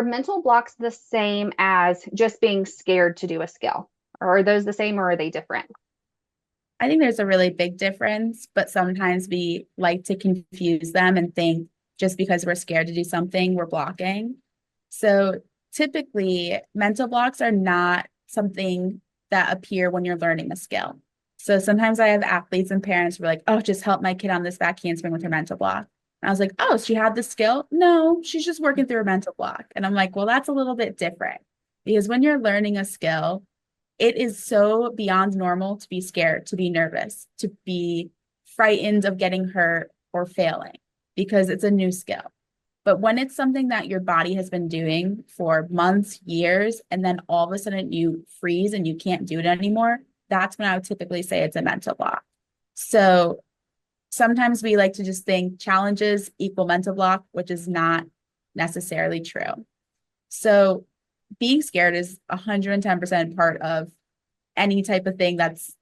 mental blocks the same as just being scared to do a skill? Or are those the same or are they different? I think there's a really big difference, but sometimes we like to confuse them and think just because we're scared to do something, we're blocking. So typically, mental blocks are not something that appear when you're learning a skill. So sometimes I have athletes and parents who are like, oh, just help my kid on this back handspring with her mental block. And I was like, oh, she had the skill? No, she's just working through a mental block. And I'm like, well, that's a little bit different because when you're learning a skill, it is so beyond normal to be scared, to be nervous, to be frightened of getting hurt or failing because it's a new skill. But when it's something that your body has been doing for months, years, and then all of a sudden you freeze and you can't do it anymore, that's when I would typically say it's a mental block. So sometimes we like to just think challenges equal mental block, which is not necessarily true. So being scared is 110% part of any type of thing that's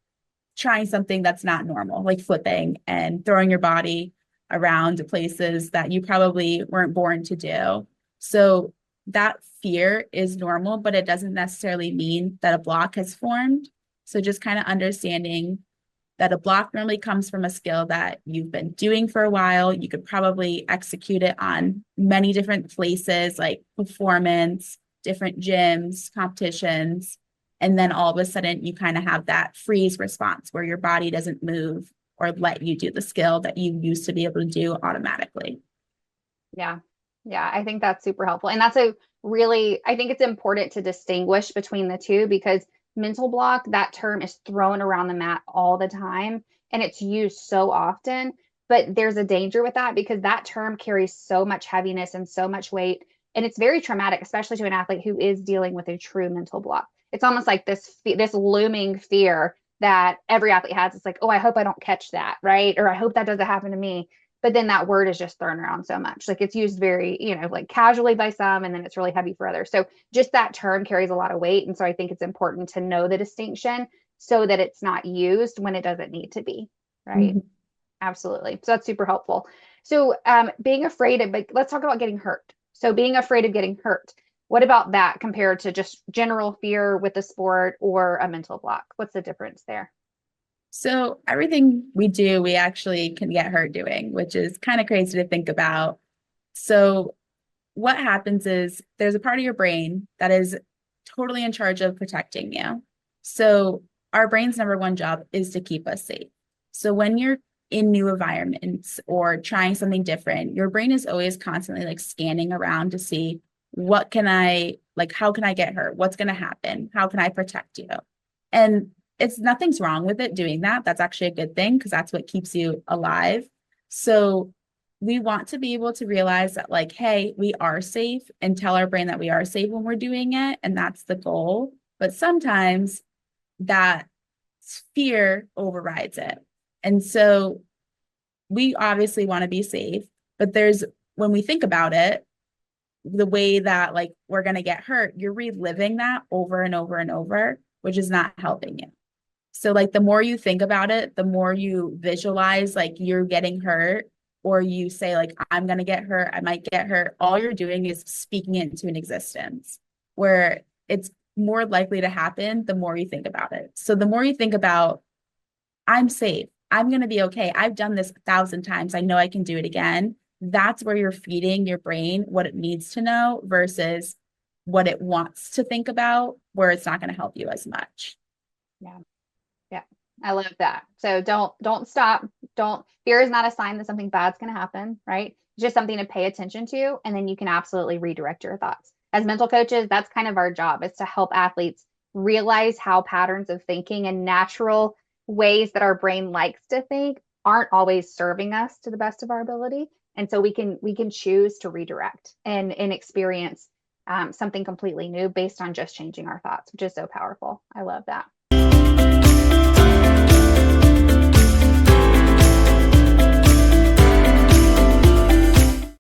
trying something that's not normal, like flipping and throwing your body around places that you probably weren't born to do. So that fear is normal, but it doesn't necessarily mean that a block has formed. So just kind of understanding that a block normally comes from a skill that you've been doing for a while. You could probably execute it on many different places like performance, different gyms, competitions. And then all of a sudden you kind of have that freeze response where your body doesn't move or let you do the skill that you used to be able to do automatically. Yeah. Yeah. I think that's super helpful. And that's a really, I think it's important to distinguish between the two because mental block, that term is thrown around the mat all the time and it's used so often. But there's a danger with that because that term carries so much heaviness and so much weight. And it's very traumatic, especially to an athlete who is dealing with a true mental block. It's almost like this looming fear that every athlete has. It's like, oh, I hope I don't catch that, right? Or I hope that doesn't happen to me. But then that word is just thrown around so much. Like it's used very, like casually by some, and then it's really heavy for others. So just that term carries a lot of weight. And so I think it's important to know the distinction so that it's not used when it doesn't need to be. Right. Mhm. Absolutely. So that's super helpful. So being afraid of, like, let's talk about getting hurt. So being afraid of getting hurt. What about that compared to just general fear with the sport or a mental block? What's the difference there? So everything we do, we actually can get hurt doing, which is kind of crazy to think about. So what happens is there's a part of your brain that is totally in charge of protecting you. So our brain's number one job is to keep us safe. So when you're in new environments or trying something different, your brain is always constantly like scanning around to see what can I like, how can I get hurt? What's going to happen? How can I protect you? And it's nothing's wrong with it doing that. That's actually a good thing because that's what keeps you alive. So we want to be able to realize that, like, hey, we are safe and tell our brain that we are safe when we're doing it. And that's the goal. But sometimes that fear overrides it. And so we obviously want to be safe, but when we think about it, the way that like we're going to get hurt, you're reliving that over and over and over, which is not helping you. So like the more you think about it, the more you visualize like you're getting hurt or you say like I'm going to get hurt, I might get hurt, all you're doing is speaking it into an existence where it's more likely to happen the more you think about it. So the more you think about I'm safe, I'm going to be okay. I've done this 1,000 times. I know I can do it again. That's where you're feeding your brain what it needs to know versus what it wants to think about, where it's not going to help you as much. Yeah. Yeah. I love that. So don't stop. Don't Fear is not a sign that something bad's going to happen, right? It's just something to pay attention to and then you can absolutely redirect your thoughts. As mental coaches, that's kind of our job is to help athletes realize how patterns of thinking and natural ways that our brain likes to think aren't always serving us to the best of our ability. And so we can choose to redirect and experience something completely new based on just changing our thoughts, which is so powerful. I love that.